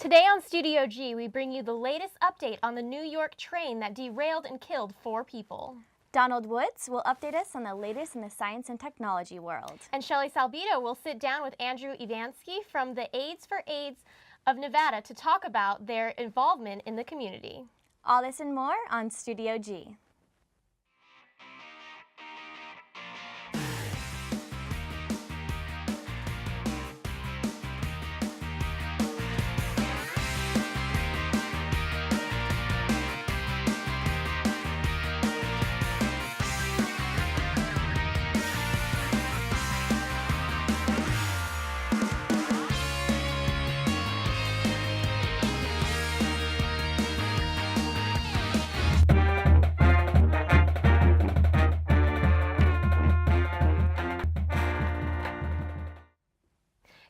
Today on Studio G, we bring you the latest update on the New York train that derailed and killed 4 people. Donald Woods will update us on the latest in the science and technology world. And Shelley Salbito will sit down with Andrew Ivansky from the AIDS for AIDS of Nevada to talk about their involvement in the community. All this and more on Studio G.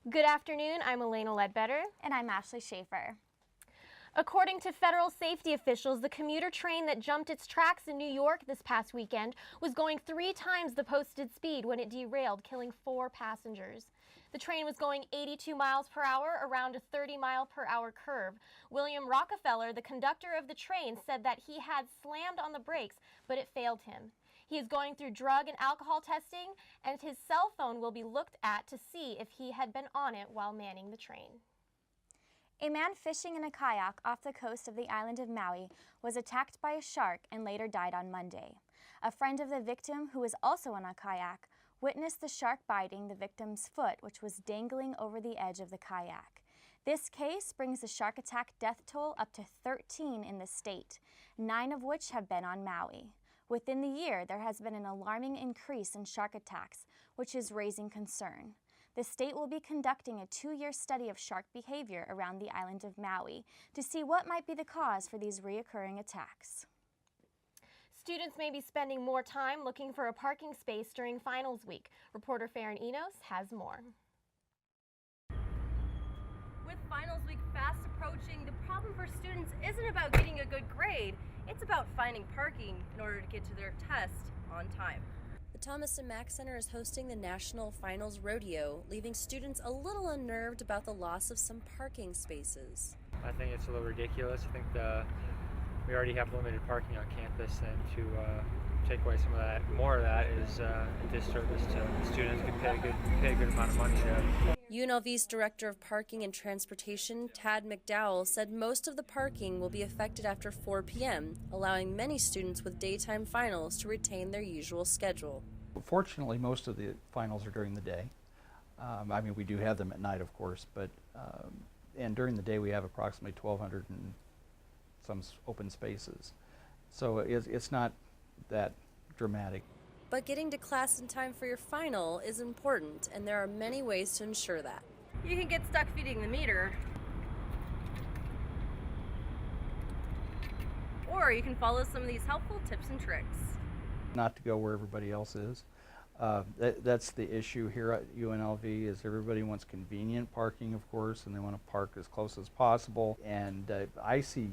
Good afternoon, I'm Elena Ledbetter. And I'm Ashley Schaefer. According to federal safety officials, the commuter train that jumped its tracks in New York this past weekend was going 3 times the posted speed when it derailed, killing 4 passengers. The train was going 82 miles per hour around a 30-mile-per-hour curve. William Rockefeller, the conductor of the train, said that he had slammed on the brakes, but it failed him. He is going through drug and alcohol testing, and his cell phone will be looked at to see if he had been on it while manning the train. A man fishing in a kayak off the coast of the island of Maui was attacked by a shark and later died on Monday. A friend of the victim, who was also on a kayak, witnessed the shark biting the victim's foot, which was dangling over the edge of the kayak. This case brings the shark attack death toll up to 13 in the state, 9 of which have been on Maui. Within the year, there has been an alarming increase in shark attacks, which is raising concern. The state will be conducting a 2-year study of shark behavior around the island of Maui to see what might be the cause for these reoccurring attacks. Students may be spending more time looking for a parking space during finals week. Reporter Farron Enos has more. With finals week fast approaching, the problem for students isn't about getting a good grade, it's about finding parking in order to get to their test on time. The Thomas & Mack Center is hosting the National Finals Rodeo, leaving students a little unnerved about the loss of some parking spaces. I think it's a little ridiculous. I think we already have limited parking on campus, and to take away some of that, more of that, is a disservice to students who pay a good amount of money to. UNLV's Director of Parking and Transportation, Tad McDowell, said most of the parking will be affected after 4 p.m., allowing many students with daytime finals to retain their usual schedule. Fortunately, most of the finals are during the day. I mean, we do have them at night, of course, but and during the day we have approximately 1,200 and some open spaces. So it's not that dramatic. But getting to class in time for your final is important, and there are many ways to ensure that. You can get stuck feeding the meter, or you can follow some of these helpful tips and tricks. Not to go where everybody else is. That's the issue here at UNLV, is everybody wants convenient parking, of course, and they want to park as close as possible. And I see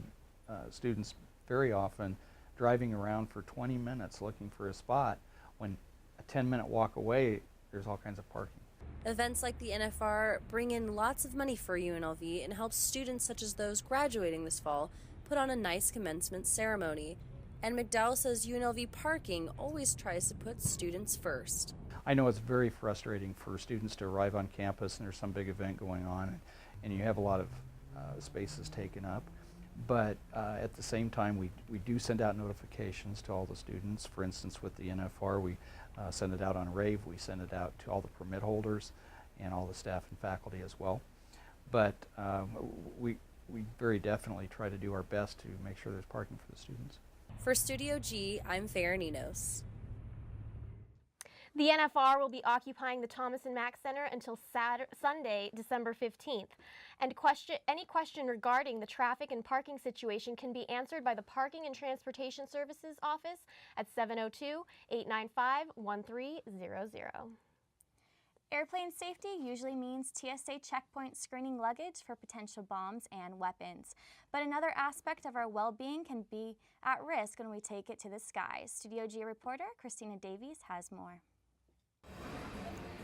students very often driving around for 20 minutes looking for a spot, when a 10-minute walk away, there's all kinds of parking. Events like the NFR bring in lots of money for UNLV and help students such as those graduating this fall put on a nice commencement ceremony. And McDowell says UNLV parking always tries to put students first. I know it's very frustrating for students to arrive on campus and there's some big event going on and you have a lot of spaces taken up. But at the same time, we do send out notifications to all the students. For instance, with the NFR, we send it out on rave. We send it out to all the permit holders and all the staff and faculty as well. But we very definitely try to do our best to make sure there's parking for the students. For Studio G, I'm Farron Enos. The NFR will be occupying the Thomas & Mack Center until Sunday, December 15th. And any question regarding the traffic and parking situation can be answered by the Parking and Transportation Services Office at 702-895-1300. Airplane safety usually means TSA checkpoint screening luggage for potential bombs and weapons. But another aspect of our well-being can be at risk when we take it to the skies. Studio G reporter Christina Davies has more.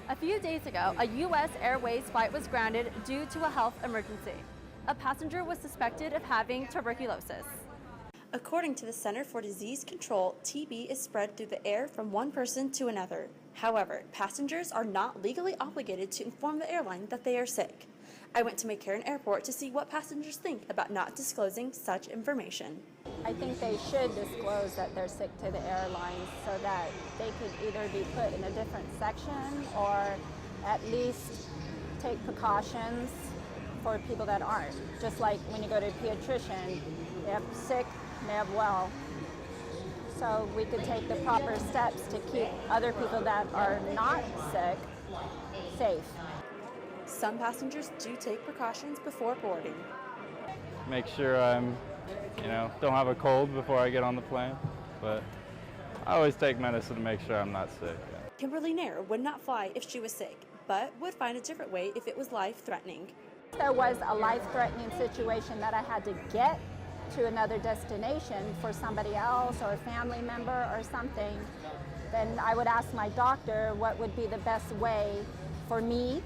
A few days ago, a U.S. Airways flight was grounded due to a health emergency. a passenger was suspected of having tuberculosis. According to the Center for Disease Control, TB is spread through the air from one person to another. However, passengers are not legally obligated to inform the airline that they are sick. I went to McCarran Airport to see what passengers think about not disclosing such information. I think they should disclose that they're sick to the airlines so that they could either be put in a different section or at least take precautions for people that aren't. Just like when you go to a pediatrician, they have sick, they have well. So we could take the proper steps to keep other people that are not sick safe. Some passengers do take precautions before boarding. Make sure I'm, don't have a cold before I get on the plane, but I always take medicine to make sure I'm not sick. Kimberly Nair would not fly if she was sick, but would find a different way if it was life-threatening. There was a life-threatening situation that I had to get to another destination for somebody else or a family member or something, then I would ask my doctor what would be the best way for me,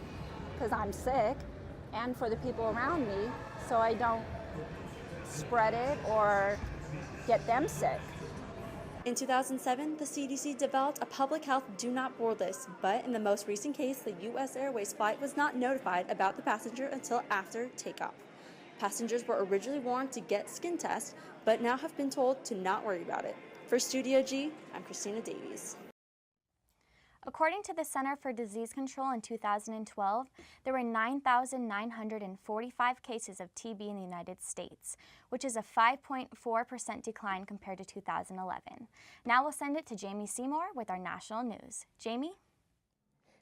because I'm sick, and for the people around me, so I don't spread it or get them sick. In 2007, the CDC developed a public health do not board list, but in the most recent case, the U.S. Airways flight was not notified about the passenger until after takeoff. Passengers were originally warned to get skin tests, but now have been told to not worry about it. For Studio G, I'm Christina Davies. According to the Center for Disease Control in 2012, there were 9,945 cases of TB in the United States, which is a 5.4% decline compared to 2011. Now we'll send it to Jamie Seymour with our national news. Jamie?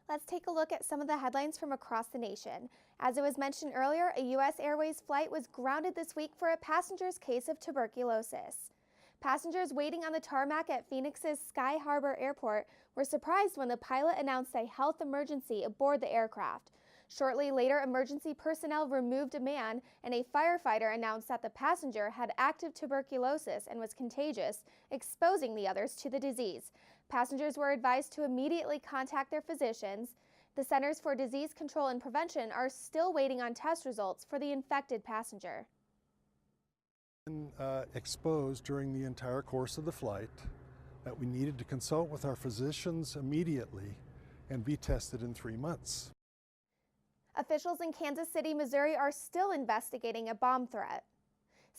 Let's take a look at some of the headlines from across the nation. As it was mentioned earlier, a U.S. Airways flight was grounded this week for a passenger's case of tuberculosis. Passengers waiting on the tarmac at Phoenix's Sky Harbor Airport were surprised when the pilot announced a health emergency aboard the aircraft. Shortly later, emergency personnel removed a man, and a firefighter announced that the passenger had active tuberculosis and was contagious, exposing the others to the disease. Passengers were advised to immediately contact their physicians. The Centers for Disease Control and Prevention are still waiting on test results for the infected passenger. Exposed during the entire course of the flight, that we needed to consult with our physicians immediately and be tested in 3 months. Officials in Kansas City, Missouri are still investigating a bomb threat.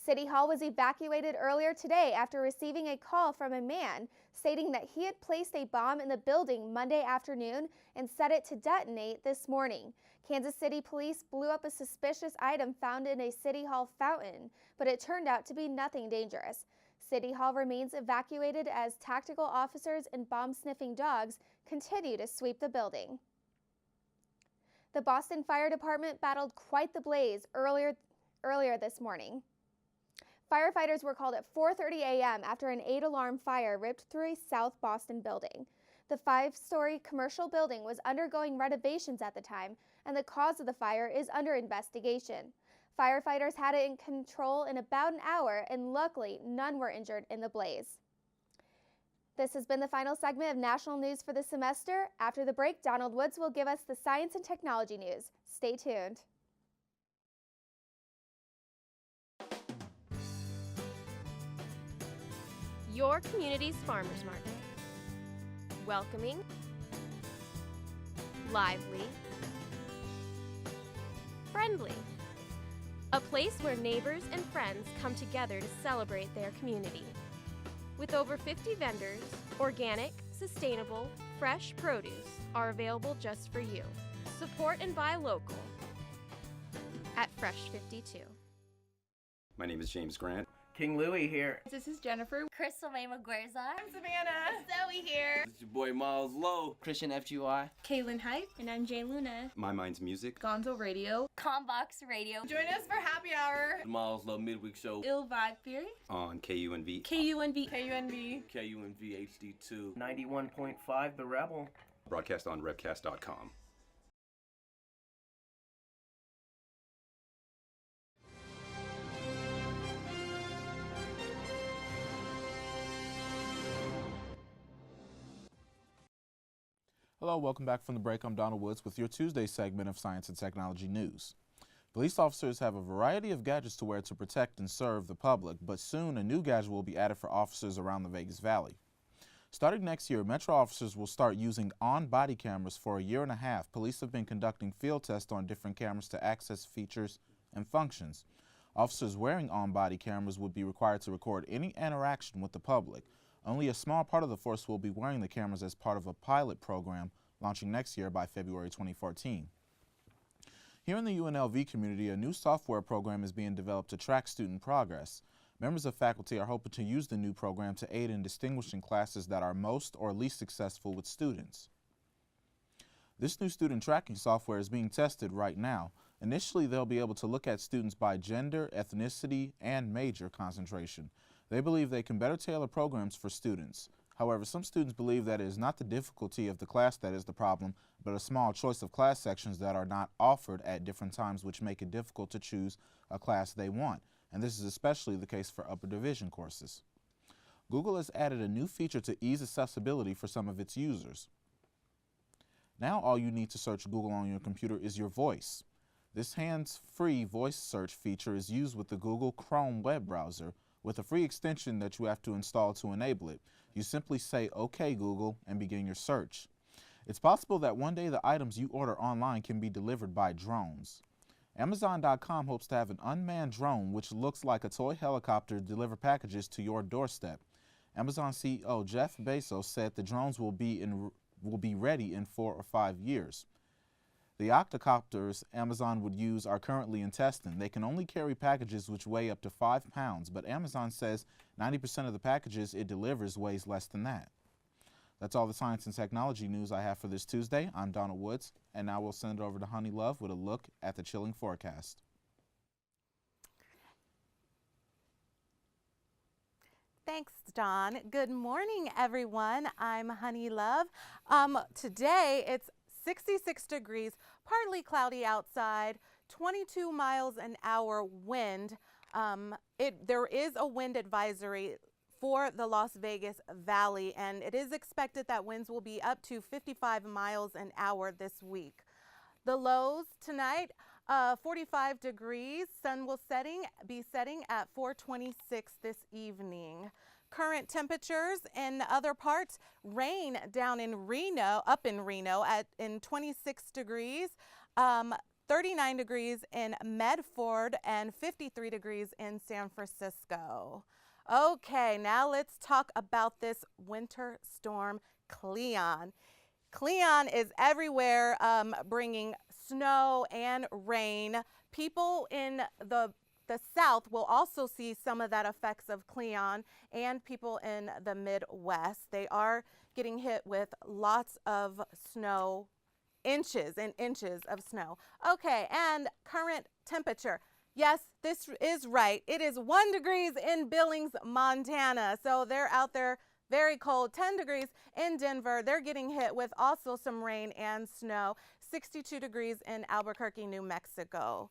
City Hall was evacuated earlier today after receiving a call from a man stating that he had placed a bomb in the building Monday afternoon and set it to detonate this morning. Kansas City police blew up a suspicious item found in a City Hall fountain, but it turned out to be nothing dangerous. City Hall remains evacuated as tactical officers and bomb-sniffing dogs continue to sweep the building. The Boston Fire Department battled quite the blaze earlier this morning. Firefighters were called at 4:30 a.m. after an 8-alarm fire ripped through a South Boston building. The 5-story commercial building was undergoing renovations at the time, and the cause of the fire is under investigation. Firefighters had it in control in about an hour, and luckily, none were injured in the blaze. This has been the final segment of National News for the semester. After the break, Donald Woods will give us the science and technology news. Stay tuned. Your community's farmers market. Welcoming, lively, friendly. A place where neighbors and friends come together to celebrate their community. With over 50 vendors, organic, sustainable, fresh produce are available just for you. Support and buy local at Fresh 52. My name is James Grant. King Louie here. This is Jennifer. Crystal May Maguerza. I'm Savannah. Zoe here. This is your boy Miles Lowe. Christian FGY. Kaylin Hype. And I'm Jay Luna. My Mind's Music. Gonzo Radio. Combox Radio. Join us for Happy Hour. The Miles Lowe Midweek Show. Ill Vibe Theory. On KUNV. KUNV. KUNV. KUNV HD2. 91.5 The Rebel. Broadcast on Revcast.com. Hello, welcome back from the break. I'm Donald Woods with your Tuesday segment of Science and Technology News. Police officers have a variety of gadgets to wear to protect and serve the public, but soon a new gadget will be added for officers around the Vegas Valley. Starting next year, Metro officers will start using on-body cameras for a year and a half. Police have been conducting field tests on different cameras to access features and functions. Officers wearing on-body cameras would be required to record any interaction with the public. Only a small part of the force will be wearing the cameras as part of a pilot program launching next year by February 2014. Here in the UNLV community, a new software program is being developed to track student progress. Members of faculty are hoping to use the new program to aid in distinguishing classes that are most or least successful with students. This new student tracking software is being tested right now. Initially, they'll be able to look at students by gender, ethnicity, and major concentration. They believe they can better tailor programs for students. However, some students believe that it is not the difficulty of the class that is the problem, but a small choice of class sections that are not offered at different times, which make it difficult to choose a class they want. And this is especially the case for upper division courses. Google has added a new feature to ease accessibility for some of its users. Now all you need to search Google on your computer is your voice. This hands-free voice search feature is used with the Google Chrome web browser with a free extension that you have to install to enable it. You simply say, "Okay, Google," and begin your search. It's possible that one day the items you order online can be delivered by drones. Amazon.com hopes to have an unmanned drone which looks like a toy helicopter deliver packages to your doorstep. Amazon CEO Jeff Bezos said the drones will be ready in 4 or 5 years. The octocopters Amazon would use are currently in testing. They can only carry packages which weigh up to 5 pounds, but Amazon says 90% of the packages it delivers weighs less than that. That's all the science and technology news I have for this Tuesday. I'm Donald Woods, and now we'll send it over to Honey Love with a look at the chilling forecast. Thanks, Don. Good morning, everyone. I'm Honey Love. Today it's 66 degrees, partly cloudy outside, 22 miles an hour wind. There is a wind advisory for the Las Vegas Valley, and it is expected that winds will be up to 55 miles an hour this week. The lows tonight, 45 degrees. Sun will be setting at 4:26 this evening. Current temperatures in other parts, rain down in Reno, up in Reno in 26 degrees, 39 degrees in Medford, and 53 degrees in San Francisco. Okay, now let's talk about this winter storm, Cleon. Cleon is everywhere, bringing snow and rain. People in the South will also see some of that effects of Cleon, and people in the Midwest. They are getting hit with lots of snow, inches and inches of snow. Okay, and current temperature. Yes, this is right. It is 1 degree in Billings, Montana. So they're out there very cold. 10 degrees in Denver. They're getting hit with also some rain and snow. 62 degrees in Albuquerque, New Mexico.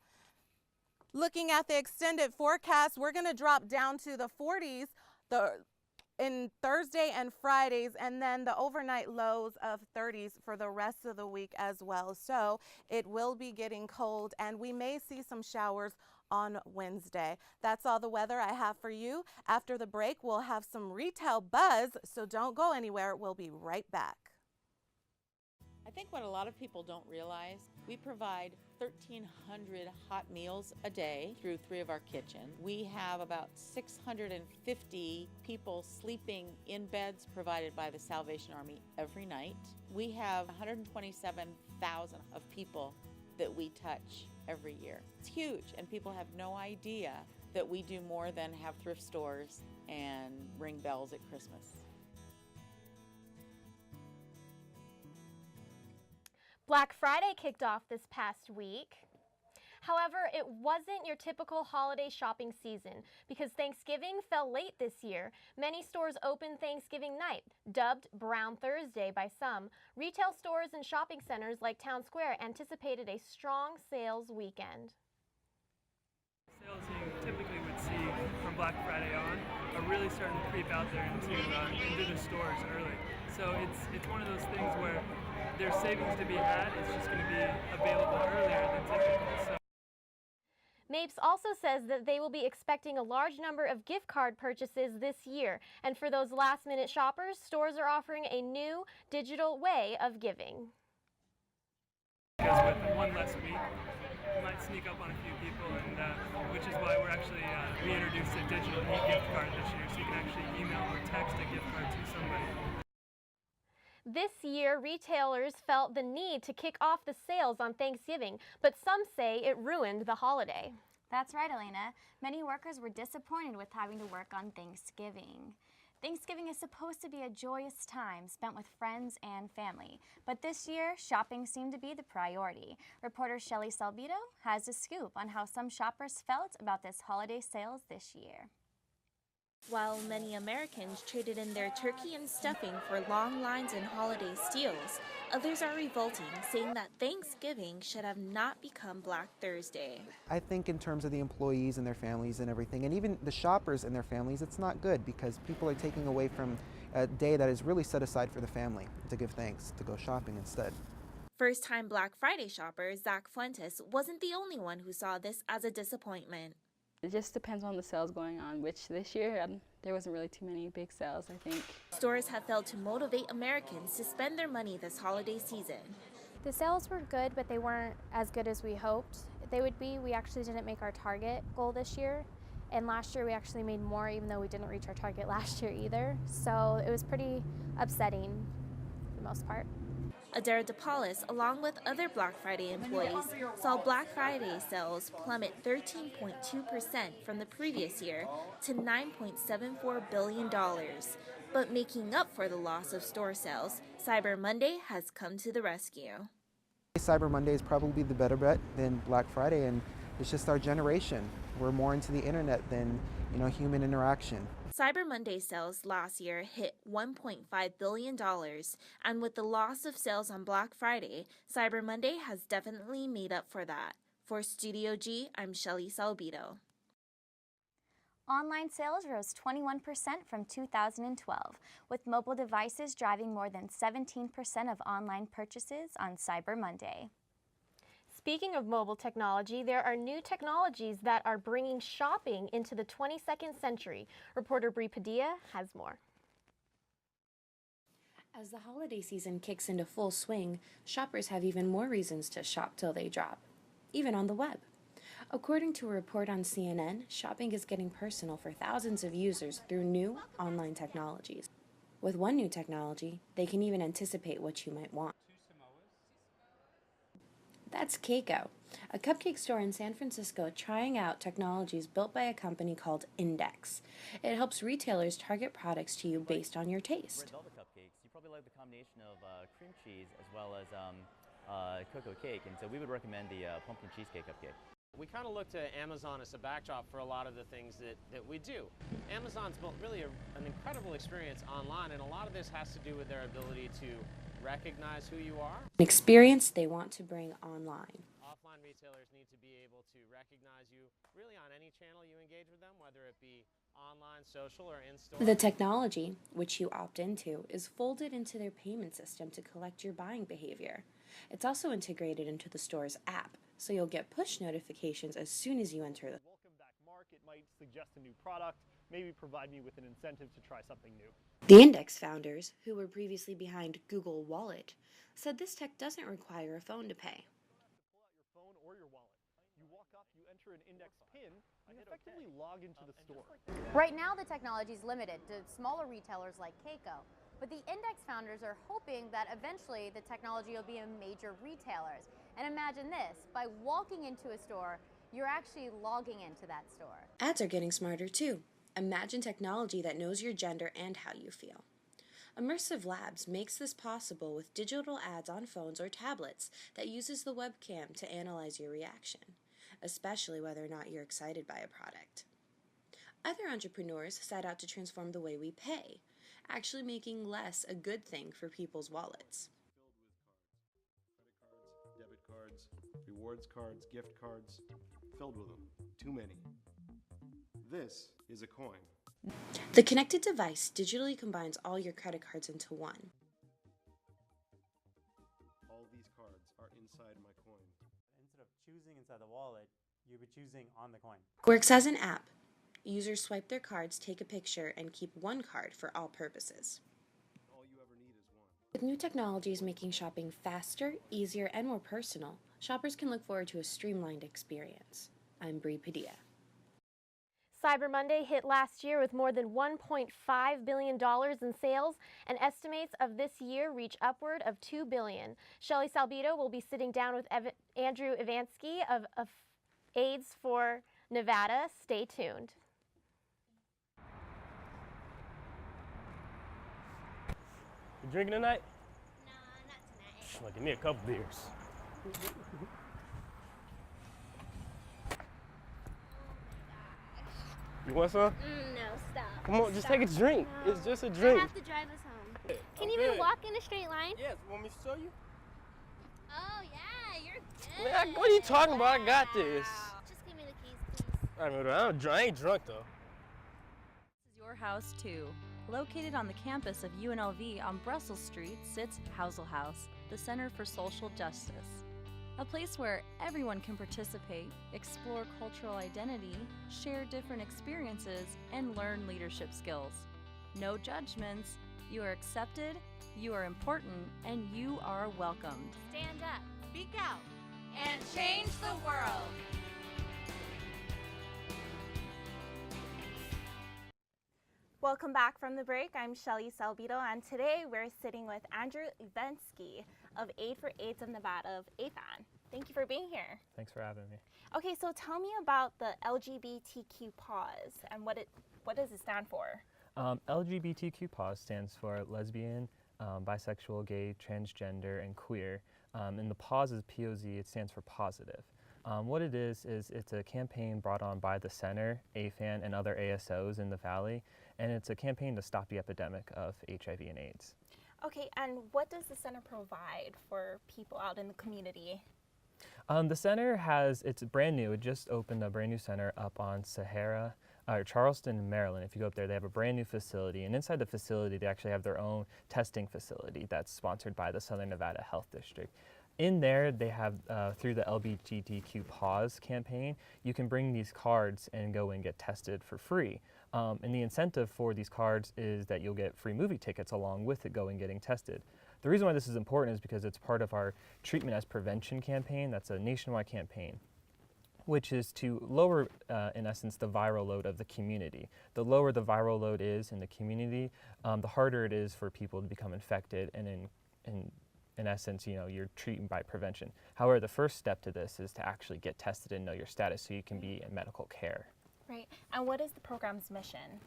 Looking at the extended forecast, we're going to drop down to the 40s in Thursday and Fridays, and then the overnight lows of 30s for the rest of the week as well. So it will be getting cold, and we may see some showers on Wednesday. That's all the weather I have for you. After the break, we'll have some retail buzz, so don't go anywhere. We'll be right back. I think what a lot of people don't realize, we provide 1,300 hot meals a day through 3 of our kitchens. We have about 650 people sleeping in beds provided by the Salvation Army every night. We have 127,000 of people that we touch every year. It's huge, and people have no idea that we do more than have thrift stores and ring bells at Christmas. Black Friday kicked off this past week. However, it wasn't your typical holiday shopping season because Thanksgiving fell late this year. Many stores opened Thanksgiving night, dubbed Brown Thursday by some. Retail stores and shopping centers like Town Square anticipated a strong sales weekend. Sales you typically would see from Black Friday on are really starting to creep out there into the stores early. So it's one of those things where there's savings to be had. It's just going to be available earlier than typical. So Mapes also says that they will be expecting a large number of gift card purchases this year. And for those last-minute shoppers, stores are offering a new digital way of giving. Because with one less week, you might sneak up on a few people, and which is why we're actually we introduced a digital e-gift card this year, so you can actually email or text a gift card to somebody. This year, retailers felt the need to kick off the sales on Thanksgiving, but some say it ruined the holiday. That's right, Elena. Many workers were disappointed with having to work on Thanksgiving. Thanksgiving is supposed to be a joyous time spent with friends and family, but this year, shopping seemed to be the priority. Reporter Shelly Salbito has a scoop on how some shoppers felt about this holiday sales this year. While many Americans traded in their turkey and stuffing for long lines and holiday steals, others are revolting, saying that Thanksgiving should have not become Black Thursday. I think in terms of the employees and their families and everything, and even the shoppers and their families, it's not good because people are taking away from a day that is really set aside for the family to give thanks, to go shopping instead. First-time Black Friday shopper Zach Fuentes wasn't the only one who saw this as a disappointment. It just depends on the sales going on, which this year there wasn't really too many big sales, I think. Stores have failed to motivate Americans to spend their money this holiday season. The sales were good, but they weren't as good as we hoped they would be. We actually didn't make our target goal this year, and last year we actually made more, even though we didn't reach our target last year either. So it was pretty upsetting for the most part. Adara DePaulis, along with other Black Friday employees, saw Black Friday sales plummet 13.2% from the previous year to $9.74 billion. But making up for the loss of store sales, Cyber Monday has come to the rescue. Cyber Monday is probably the better bet than Black Friday, and it's just our generation. We're more into the internet than, human interaction. Cyber Monday sales last year hit $1.5 billion, and with the loss of sales on Black Friday, Cyber Monday has definitely made up for that. For Studio G, I'm Shelly Salbito. Online sales rose 21% from 2012, with mobile devices driving more than 17% of online purchases on Cyber Monday. Speaking of mobile technology, there are new technologies that are bringing shopping into the 22nd century. Reporter Bri Padilla has more. As the holiday season kicks into full swing, shoppers have even more reasons to shop till they drop, even on the web. According to a report on CNN, shopping is getting personal for thousands of users through new online technologies. With one new technology, they can even anticipate what you might want. That's Keiko, a cupcake store in San Francisco trying out technologies built by a company called Index. It helps retailers target products to you based on your taste. For Velvet cupcakes, you probably like the combination of cream cheese as well as cocoa cake, and so we would recommend the pumpkin cheesecake cupcake. We kind of look to Amazon as a backdrop for a lot of the things that we do. Amazon's built really an incredible experience online, and a lot of this has to do with their ability to recognize who you are. An experience they want to bring online. Offline retailers need to be able to recognize you really on any channel you engage with them, whether it be online, social, or in-store. The technology, which you opt into, is folded into their payment system to collect your buying behavior. It's also integrated into the store's app, so you'll get push notifications as soon as you enter the welcome back market might suggest a new product, maybe provide me with an incentive to try something new. The Index founders, who were previously behind Google Wallet, said this tech doesn't require a phone to pay. Pull out your phone or your wallet. You walk up, you enter an Index PIN, and you effectively log into the store. Right now, the technology is limited to smaller retailers like Keiko, but the Index founders are hoping that eventually the technology will be in major retailers. And imagine this, by walking into a store, you're actually logging into that store. Ads are getting smarter too. Imagine technology that knows your gender and how you feel. Immersive Labs makes this possible with digital ads on phones or tablets that uses the webcam to analyze your reaction, especially whether or not you're excited by a product. Other entrepreneurs set out to transform the way we pay, actually making less a good thing for people's wallets. Debit cards, rewards cards, gift cards, filled with them. Too many. This is a coin. The connected device digitally combines all your credit cards into one. All these cards are inside my coin. Instead of choosing inside the wallet, You'll be choosing on the coin. Works as an app. Users swipe their cards, take a picture, and keep one card for all purposes. All you ever need is one. With new technologies making shopping faster, easier, and more personal, shoppers can look forward to a streamlined experience. I'm Bree Padilla. Cyber Monday hit last year with more than $1.5 billion in sales, and estimates of this year reach upward of $2 billion. Shelly Salbito will be sitting down with Andrew Ivansky of AIDS for Nevada. Stay tuned. You drinking tonight? No, not tonight. Well, give me a couple beers. You want some? No, stop. Come on, just take a drink. No. It's just a drink. I have to drive us home. Can you Okay. even walk in a straight line? Yes, want me to show you? Oh, yeah, you're good. Man, what are you talking about? I got this. Just give me the keys, please. I ain't drunk though. This is your house too. Located on the campus of UNLV on Brussels Street sits Housel House, the Center for Social Justice. A place where everyone can participate, explore cultural identity, share different experiences, and learn leadership skills. No judgments. You are accepted, you are important, and you are welcomed. Stand up. Speak out. And change the world. Welcome back from the break. I'm Shelly Salbito, and today we're sitting with Andrew Ivansky of Aid for AIDS of Nevada of AFAN. Thank you for being here. Thanks for having me. Okay, so tell me about the LGBTQ Pause and what does it stand for? LGBTQ Pause stands for lesbian, bisexual, gay, transgender, and queer. And the pause is POZ, it stands for positive. What it is it's a campaign brought on by the Center, AFAN, and other ASOs in the Valley, and it's a campaign to stop the epidemic of HIV and AIDS. Okay, and what does the center provide for people out in the community? The center it's brand new. It just opened a brand new center up on Charleston, Maryland. If you go up there, they have a brand new facility, and inside the facility, they actually have their own testing facility that's sponsored by the Southern Nevada Health District. In there, they have, through the LGBTQ Pause campaign, you can bring these cards and go and get tested for free. And the incentive for these cards is that you'll get free movie tickets along with it going getting tested. The reason why this is important is because it's part of our Treatment as Prevention campaign. That's a nationwide campaign, which is to lower, in essence, the viral load of the community. The lower the viral load is in the community, the harder it is for people to become infected, and in essence, you're treating by prevention. However, the first step to this is to actually get tested and know your status so you can be in medical care. Right, and what is the program's mission?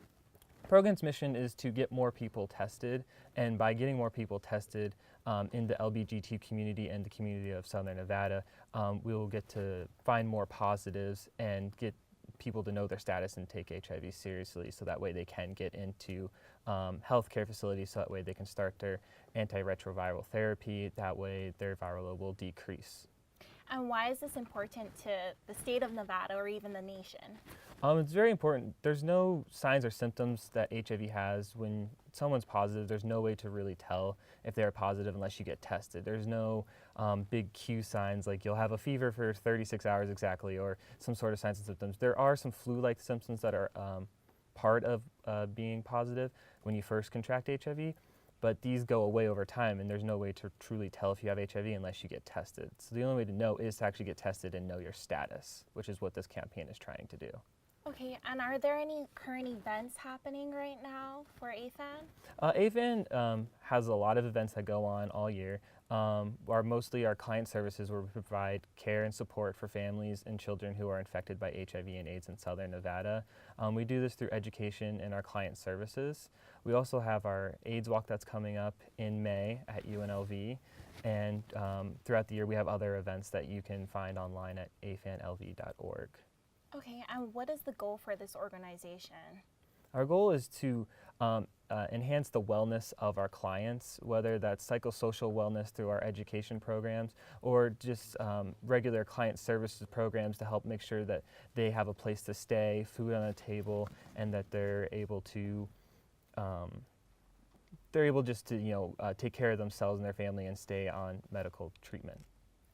The program's mission is to get more people tested, and by getting more people tested in the LGBT community and the community of Southern Nevada, we will get to find more positives and get people to know their status and take HIV seriously, so that way they can get into healthcare facilities, so that way they can start their antiretroviral therapy. That way their viral load will decrease. And why is this important to the state of Nevada or even the nation? It's very important. There's no signs or symptoms that HIV has. When someone's positive, there's no way to really tell if they're positive unless you get tested. There's no big Q signs like you'll have a fever for 36 hours exactly, or some sort of signs and symptoms. There are some flu-like symptoms that are part of being positive when you first contract HIV, but these go away over time, and there's no way to truly tell if you have HIV unless you get tested. So the only way to know is to actually get tested and know your status, which is what this campaign is trying to do. Okay, and are there any current events happening right now for AFAN? AFAN has a lot of events that go on all year. Mostly our client services, where we provide care and support for families and children who are infected by HIV and AIDS in Southern Nevada. We do this through education and our client services. We also have our AIDS walk that's coming up in May at UNLV, and throughout the year we have other events that you can find online at afanlv.org. Okay, and what is the goal for this organization? Our goal is to enhance the wellness of our clients, whether that's psychosocial wellness through our education programs, or just regular client services programs to help make sure that they have a place to stay, food on the table, and that they're able to take care of themselves and their family and stay on medical treatment.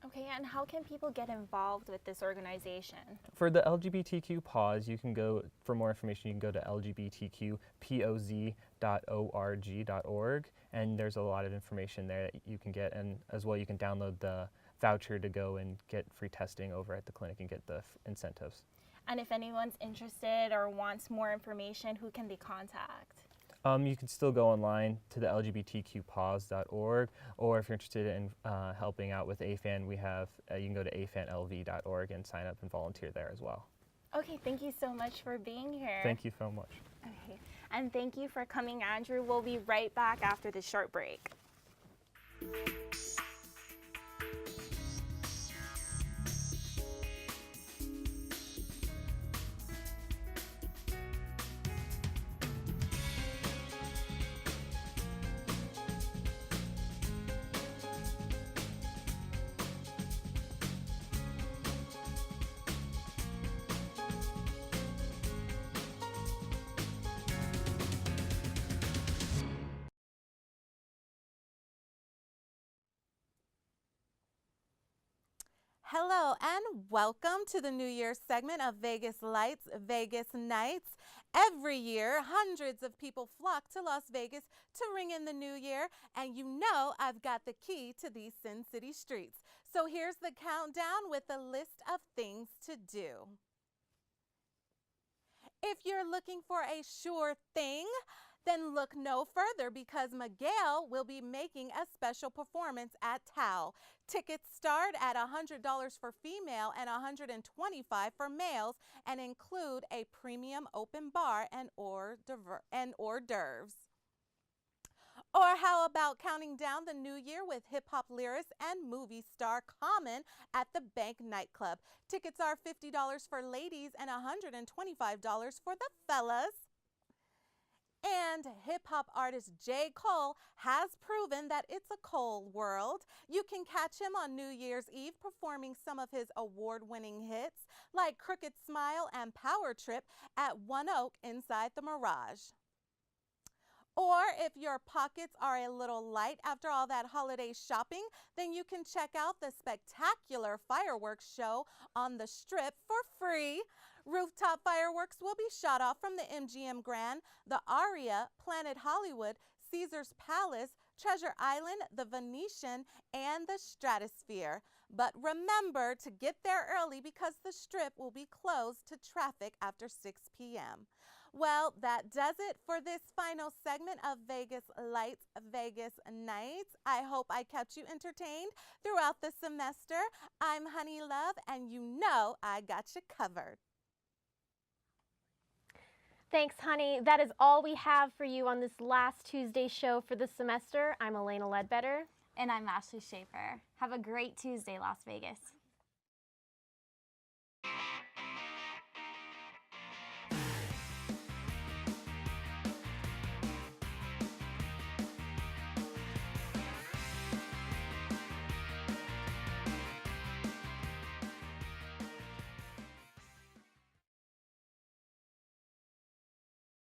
Okay, Okay, and how can people get involved with this organization? For the LGBTQ Pause, you can go, for more information, you can go to lgbtqpause.org, and there's a lot of information there that you can get, and as well you can download the voucher to go and get free testing over at the clinic and get the incentives. And if anyone's interested or wants more information, who can they contact? You can still go online to the lgbtqpause.org, or if you're interested in helping out with AFAN, we have, you can go to afanlv.org and sign up and volunteer there as well. Okay, thank you so much for being here. Thank you so much. Okay, and thank you for coming, Andrew. We'll be right back after this short break. Hello and welcome to the New Year's segment of Vegas Lights, Vegas Nights. Every year, hundreds of people flock to Las Vegas to ring in the new year, and you know I've got the key to these Sin City streets. So here's the countdown with a list of things to do. If you're looking for a sure thing, then look no further because Miguel will be making a special performance at Tao. Tickets start at $100 for female and $125 for males and include a premium open bar and hors d'oeuvres. Or how about counting down the new year with hip-hop lyricist and movie star Common at the Bank nightclub? Tickets are $50 for ladies and $125 for the fellas. And hip-hop artist J. Cole has proven that it's a Cole world. You can catch him on New Year's Eve performing some of his award-winning hits like Crooked Smile and Power Trip at One Oak inside the Mirage. Or if your pockets are a little light after all that holiday shopping, then you can check out the spectacular fireworks show on the Strip for free. Rooftop fireworks will be shot off from the MGM Grand, the Aria, Planet Hollywood, Caesar's Palace, Treasure Island, the Venetian, and the Stratosphere. But remember to get there early because the Strip will be closed to traffic after 6 p.m. Well, that does it for this final segment of Vegas Lights, Vegas Nights. I hope I kept you entertained throughout the semester. I'm Honey Love, and you know I got you covered. Thanks, honey. That is all we have for you on this last Tuesday show for the semester. I'm Elena Ledbetter. And I'm Ashley Schaefer. Have a great Tuesday, Las Vegas.